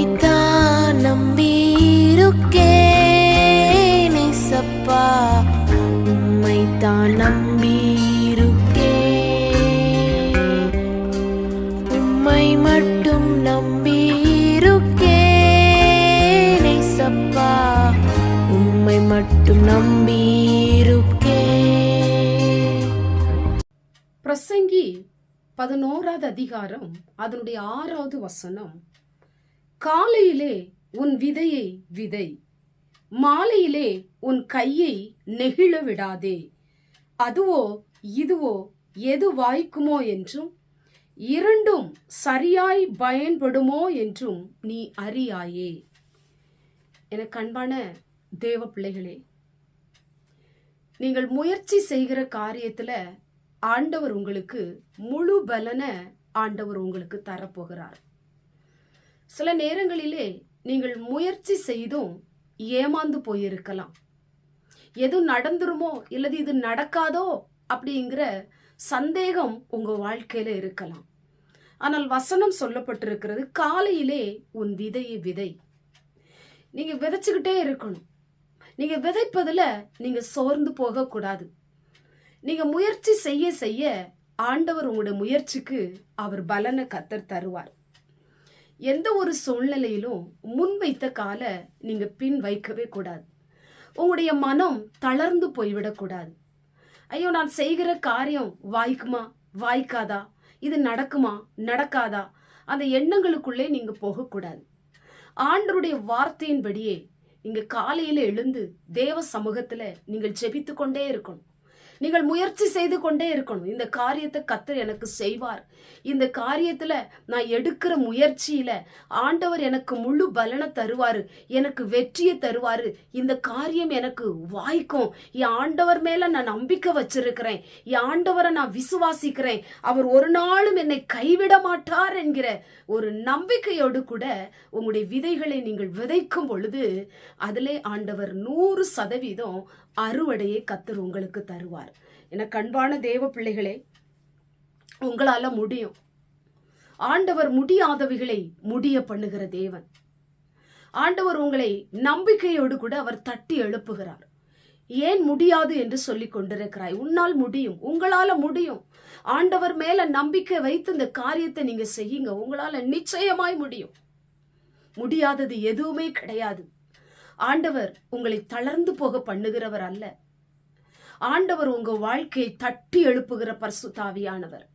உம்மைத்தான் நம்பியிருக்கேன் ஏசப்பா, உம்மைத்தான் நம்பியிருக்கேன், உம்மை மட்டும் நம்பியிருக்கேன் ஏசப்பா, உம்மை மட்டும் நம்பியிருக்கேன். பிரசங்கி 11வது அதிகாரம் அதனுடைய 6வது வசனம், காலையிலே உன் விதையை விதை, மாலையிலே உன் கையை நெகிழ விடாதே, அதுவோ இதுவோ எது வாய்க்குமோ என்றும் இரண்டும் சரியாய் பயன்படுமோ என்றும் நீ அறியாயே. எனக்கு அன்பான தேவ பிள்ளைகளே, நீங்கள் முயற்சி செய்கிற காரியத்துல ஆண்டவர் உங்களுக்கு முழு பலனை ஆண்டவர் உங்களுக்கு தரப்போகிறார். சில நேரங்களிலே நீங்கள் முயற்சி செய்தும் ஏமாந்து போயிருக்கலாம். எது நடந்துருமோ இல்லது இது நடக்காதோ அப்படிங்கிற சந்தேகம் உங்க வாழ்க்கையில இருக்கலாம். ஆனால் வசனம் சொல்லப்பட்டிருக்கிறது, காலையிலே உன் விதையை விதை. நீங்க விதைச்சுக்கிட்டே இருக்கணும். நீங்க விதைப்பதுல நீங்க சோர்ந்து போக கூடாது. நீங்க முயற்சி செய்ய செய்ய ஆண்டவர் உங்களுடைய முயற்சிக்கு அவர் பலனை கத்தர் தருவார். எந்த ஒரு சூழ்நிலையிலும் முன் வைத்த கால நீங்க பின் வைக்கவே கூடாது. உங்களுடைய மனம் தளர்ந்து போய்விடக்கூடாது. ஐயோ, நான் செய்கிற காரியம் வாய்க்குமா வாய்க்காதா, இது நடக்குமா நடக்காதா, அந்த எண்ணங்களுக்குள்ளே நீங்க போகக்கூடாது. ஆண்டவருடைய வார்த்தையின்படியே நீங்க காலையில எழுந்து தேவ சமூகத்துல நீங்கள் ஜெபித்து கொண்டே இருக்கணும். நீங்கள் முயற்சி செய்து கொண்டே இருக்கணும். இந்த காரியத்தை கர்த்தர் எனக்கு செய்வார். இந்த காரியத்துல நான் எடுக்கிற முயற்சியில ஆண்டவர் எனக்கு முழு பலனை தருவாரு, எனக்கு வெற்றியை தருவாரு, இந்த காரியம் எனக்கு வாய்க்கும், என் ஆண்டவர் மேல நான் நம்பிக்கை வச்சிருக்கிறேன், என் ஆண்டவரை நான் விசுவாசிக்கிறேன், அவர் ஒரு நாளும் என்னை கைவிட மாட்டார் என்கிற ஒரு நம்பிக்கையோடு கூட உங்களுடைய விதைகளை நீங்கள் விதைக்கும் பொழுது அதிலே ஆண்டவர் 100% அறுவடையை கர்த்தர் உங்களுக்கு தருவார். எனக்கு அன்பான தேவ பிள்ளைகளே, உங்களால முடியும். ஆண்டவர் முடியாதவைகளை முடிய பண்ணுகிற தேவன். ஆண்டவர் உங்களை நம்பிக்கையோடு கூட அவர் தட்டி எழுப்புகிறார். ஏன் முடியாது என்று சொல்லிக் கொண்டிருக்கிறாய்? உன்னால் முடியும், உங்களால முடியும். ஆண்டவர் மேல நம்பிக்கை வைத்து இந்த காரியத்தை நீங்க செய்யுங்க. உங்களால நிச்சயமாய் முடியும். முடியாதது எதுவுமே கிடையாது. ஆண்டவர் உங்களை தளர்ந்து போக பண்ணுகிறவர் அல்ல. ஆண்டவர் உங்க வாழ்க்கையை தட்டி எழுப்புகிற பரிசுத்த ஆவியானவர்.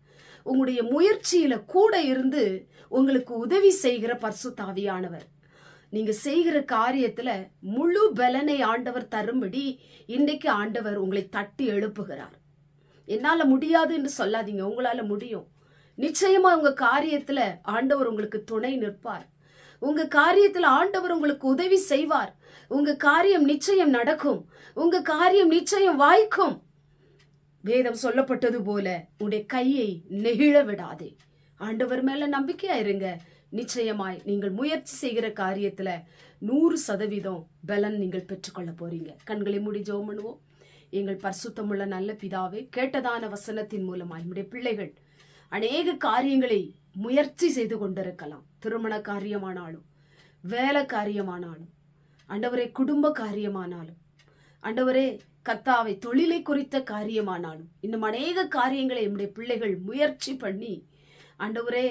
உங்களுடைய முயற்சியில கூட இருந்து உங்களுக்கு உதவி செய்கிற பரிசுத்த ஆவியானவர். நீங்க செய்கிற காரியத்துல முழு பலனை ஆண்டவர் தரும்படி இன்றைக்கு ஆண்டவர் உங்களை தட்டி எழுப்புகிறார். என்னால முடியாது என்று சொல்லாதீங்க, உங்களால முடியும். நிச்சயமா உங்க காரியத்துல ஆண்டவர் உங்களுக்கு துணை நிற்பார். உங்க காரியத்துல ஆண்டவர் உங்களுக்கு உதவி செய்வார். உங்க காரியம் நிச்சயம் நடக்கும். உங்க காரியம் நிச்சயம் வாய்க்கும். வேதம் சொல்லப்பட்டது போல உங்களுடைய கையை நெகிழ விடாதே. ஆண்டவர் மேல நம்பிக்கையா இருங்க. நிச்சயமாய் நீங்கள் முயற்சி செய்கிற காரியத்துல 100% பலன் நீங்கள் பெற்றுக்கொள்ள போறீங்க. கண்களை மூடி ஜெபம் பண்ணுவோம். எங்கள் பரிசுத்தமுள்ள நல்ல பிதாவே, கேட்டதான வசனத்தின் மூலமாய் நம்முடைய பிள்ளைகள் அநேக காரியங்களை முயற்சி செய்து கொண்டிருக்கலாம். திருமண காரியமானாலும், வேலை காரியமானாலும், ஆண்டவரே குடும்ப காரியமானாலும், ஆண்டவரே கர்த்தாவை தொழிலை குறித்த காரியமானாலும், இன்னும் அநேக காரியங்களை நம்முடைய பிள்ளைகள் முயற்சி பண்ணி ஆண்டவரே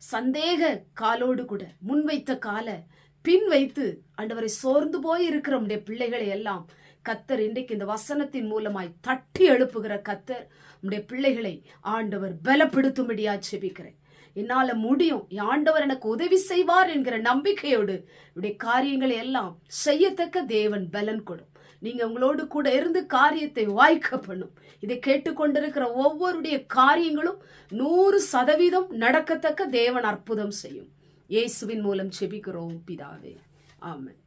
சந்தேக காலோடு கூட முன்வைத்த கால பின் வைத்து ஆண்டவரை சோர்ந்து போய் இருக்கிற நம்முடைய பிள்ளைகளை எல்லாம் கர்த்தர் இன்றைக்கு இந்த வசனத்தின் மூலமாய் தட்டி எழுப்புகிற கர்த்தர் நம்முடைய பிள்ளைகளை ஆண்டவர் பலப்படுத்தும்படியா ஜெபிக்கிறேன். என்னால முடியும், ஆண்டவர் எனக்கு உதவி செய்வார் என்கிற நம்பிக்கையோடு இப்படி காரியங்களை எல்லாம் செய்யத்தக்க தேவன் பலன் கொடும். நீங்க உங்களோடு கூட இருந்து காரியத்தை வாய்க்க பண்ணும். இதை கேட்டுக்கொண்டிருக்கிற ஒவ்வொருடைய காரியங்களும் 100% நடக்கத்தக்க தேவன் அற்புதம் செய்யும். இயேசுவின் மூலம் ஜெபிக்கிறோம் பிதாவே, ஆமென்.